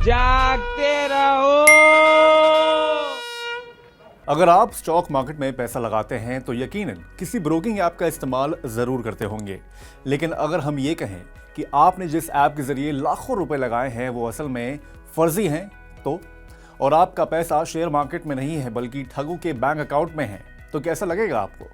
जागते रहो। अगर आप स्टॉक मार्केट में पैसा लगाते हैं तो यकीनन किसी ब्रोकिंग ऐप का इस्तेमाल जरूर करते होंगे। लेकिन अगर हम ये कहें कि आपने जिस ऐप के जरिए लाखों रुपए लगाए हैं वो असल में फर्जी हैं तो, और आपका पैसा शेयर मार्केट में नहीं है बल्कि ठगों के बैंक अकाउंट में है, तो कैसा लगेगा आपको?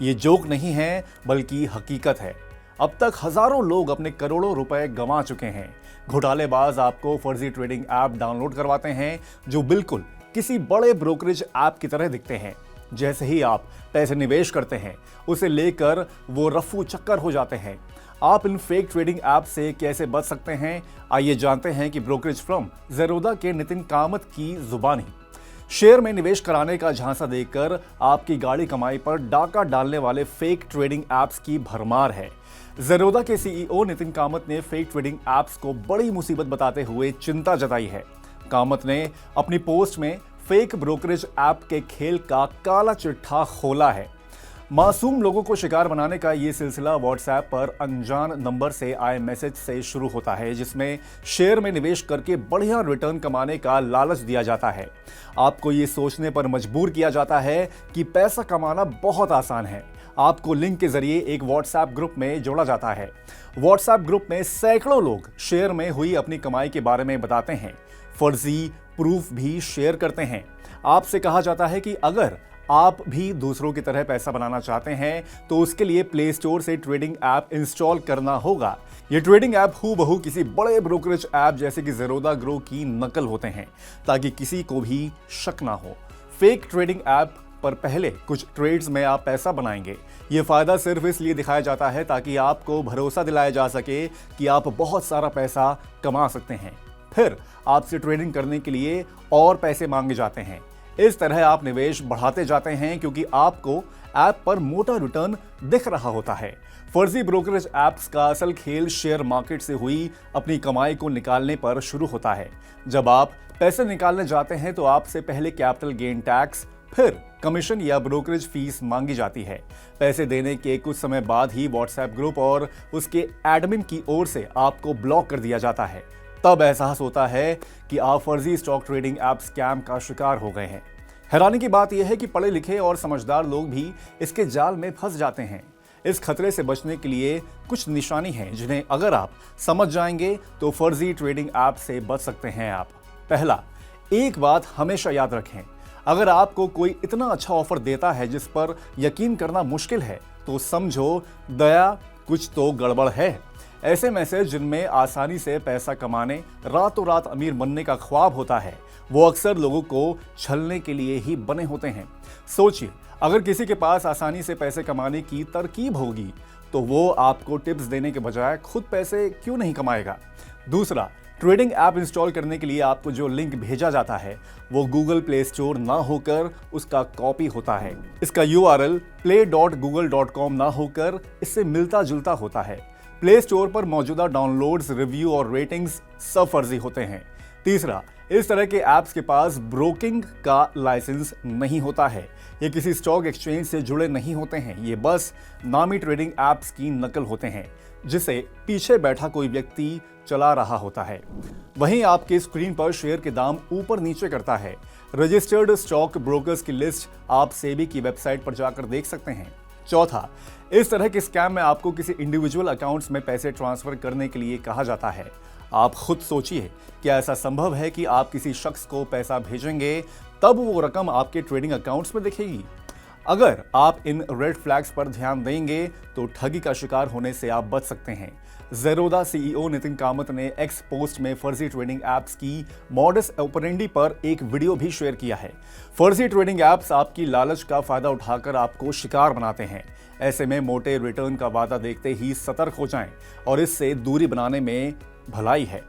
ये जोक नहीं है बल्कि हकीकत है। अब तक हजारों लोग अपने करोड़ों रुपए गंवा चुके हैं। घोटालेबाज आपको फर्जी ट्रेडिंग ऐप डाउनलोड करवाते हैं जो बिल्कुल किसी बड़े ब्रोकरेज ऐप की तरह दिखते हैं। जैसे ही आप पैसे निवेश करते हैं उसे लेकर वो रफू चक्कर हो जाते हैं। आप इन फेक ट्रेडिंग ऐप से कैसे बच सकते हैं, आइए जानते हैं कि ब्रोकरेज फर्म ज़ेरोधा के नितिन कामत की जुबानी। शेयर में निवेश कराने का झांसा देकर आपकी गाड़ी कमाई पर डाका डालने वाले फेक ट्रेडिंग ऐप्स की भरमार है। ज़ेरोधा के सीईओ नितिन कामत ने फेक ट्रेडिंग ऐप्स को बड़ी मुसीबत बताते हुए चिंता जताई है। कामत ने अपनी पोस्ट में फेक ब्रोकरेज ऐप के खेल का काला चिट्ठा खोला है। मासूम लोगों को शिकार बनाने का ये सिलसिला व्हाट्सएप पर अनजान नंबर से आए मैसेज से शुरू होता है, जिसमें शेयर में निवेश करके बढ़िया रिटर्न कमाने का लालच दिया जाता है। आपको ये सोचने पर मजबूर किया जाता है कि पैसा कमाना बहुत आसान है। आपको लिंक के जरिए एक व्हाट्सएप ग्रुप में जोड़ा जाता है। व्हाट्सएप ग्रुप में सैकड़ों लोग शेयर में हुई अपनी कमाई के बारे में बताते हैं, फर्जी प्रूफ भी शेयर करते हैं। आपसे कहा जाता है कि अगर आप भी दूसरों की तरह पैसा बनाना चाहते हैं तो उसके लिए प्ले स्टोर से ट्रेडिंग ऐप इंस्टॉल करना होगा। ये ट्रेडिंग ऐप हूबहू किसी बड़े ब्रोकरेज ऐप जैसे कि ज़ेरोधा ग्रो की नकल होते हैं ताकि किसी को भी शक ना हो। फेक ट्रेडिंग ऐप पर पहले कुछ ट्रेड्स में आप पैसा बनाएंगे। ये फायदा सिर्फ इसलिए दिखाया जाता है ताकि आपको भरोसा दिलाया जा सके कि आप बहुत सारा पैसा कमा सकते हैं। फिर आपसे ट्रेडिंग करने के लिए और पैसे मांगे जाते हैं। इस तरह आप निवेश बढ़ाते जाते हैं क्योंकि आपको ऐप पर मोटा रिटर्न दिख रहा होता है। फर्जी ब्रोकरेज ऐप्स का असल खेल शेयर मार्केट से हुई अपनी कमाई को निकालने पर शुरू होता है। जब आप पैसे निकालने जाते हैं तो आपसे पहले कैपिटल गेन टैक्स, फिर कमीशन या ब्रोकरेज फीस मांगी जाती है। पैसे देने के कुछ समय बाद ही व्हाट्सएप ग्रुप और उसके एडमिन की ओर से आपको ब्लॉक कर दिया जाता है। तब एहसास होता है कि आप फर्जी स्टॉक ट्रेडिंग ऐप स्कैम का शिकार हो गए हैं। हैरानी की बात यह है कि पढ़े लिखे और समझदार लोग भी इसके जाल में फंस जाते हैं। इस खतरे से बचने के लिए कुछ निशानी हैं जिन्हें अगर आप समझ जाएंगे तो फर्जी ट्रेडिंग ऐप से बच सकते हैं आप। पहला, एक बात हमेशा याद रखें, अगर आपको कोई इतना अच्छा ऑफर देता है जिस पर यकीन करना मुश्किल है तो समझो दया कुछ तो गड़बड़ है। ऐसे मैसेज जिनमें आसानी से पैसा कमाने, रातों रात अमीर बनने का ख्वाब होता है, वो अक्सर लोगों को छलने के लिए ही बने होते हैं। सोचिए, अगर किसी के पास आसानी से पैसे कमाने की तरकीब होगी तो वो आपको टिप्स देने के बजाय खुद पैसे क्यों नहीं कमाएगा? दूसरा, ट्रेडिंग ऐप इंस्टॉल करने के लिए आपको जो लिंक भेजा जाता है वो गूगल प्ले स्टोर ना होकर उसका कॉपी होता है। इसका URL play.google.com ना होकर इससे मिलता जुलता होता है। प्ले स्टोर पर मौजूदा डाउनलोड्स, रिव्यू और रेटिंग्स सब फर्जी होते हैं। तीसरा, इस तरह के ऐप्स के पास ब्रोकिंग का लाइसेंस नहीं होता है। ये किसी स्टॉक एक्सचेंज से जुड़े नहीं होते हैं। ये बस नामी ट्रेडिंग ऐप्स की नकल होते हैं जिसे पीछे बैठा कोई व्यक्ति चला रहा होता है। वहीं आपके स्क्रीन पर शेयर के दाम ऊपर नीचे करता है। रजिस्टर्ड स्टॉक ब्रोकर्स की लिस्ट आप सेबी की वेबसाइट पर जाकर देख सकते हैं। चौथा, इस तरह के स्कैम में आपको किसी इंडिविजुअल अकाउंट्स में पैसे ट्रांसफर करने के लिए कहा जाता है। आप खुद सोचिए, क्या ऐसा संभव है कि आप किसी शख्स को पैसा भेजेंगे तब वो रकम आपके ट्रेडिंग अकाउंट्स में दिखेगी? अगर आप इन रेड फ्लैग्स पर ध्यान देंगे तो ठगी का शिकार होने से आप बच सकते हैं। ज़ेरोधा सीईओ नितिन कामत ने एक्स पोस्ट में फर्जी ट्रेडिंग ऐप्स की मॉडस ऑपरेंडी पर एक वीडियो भी शेयर किया है। फर्जी ट्रेडिंग ऐप्स आपकी लालच का फायदा उठाकर आपको शिकार बनाते हैं। ऐसे में मोटे रिटर्न का वादा देखते ही सतर्क हो जाएं और इससे दूरी बनाने में भलाई है।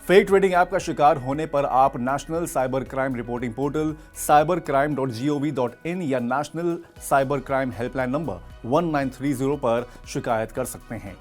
फेक ट्रेडिंग ऐप का शिकार होने पर आप national cyber crime reporting portal cybercrime.gov.in या national cyber crime helpline number 1930 पर शिकायत कर सकते हैं।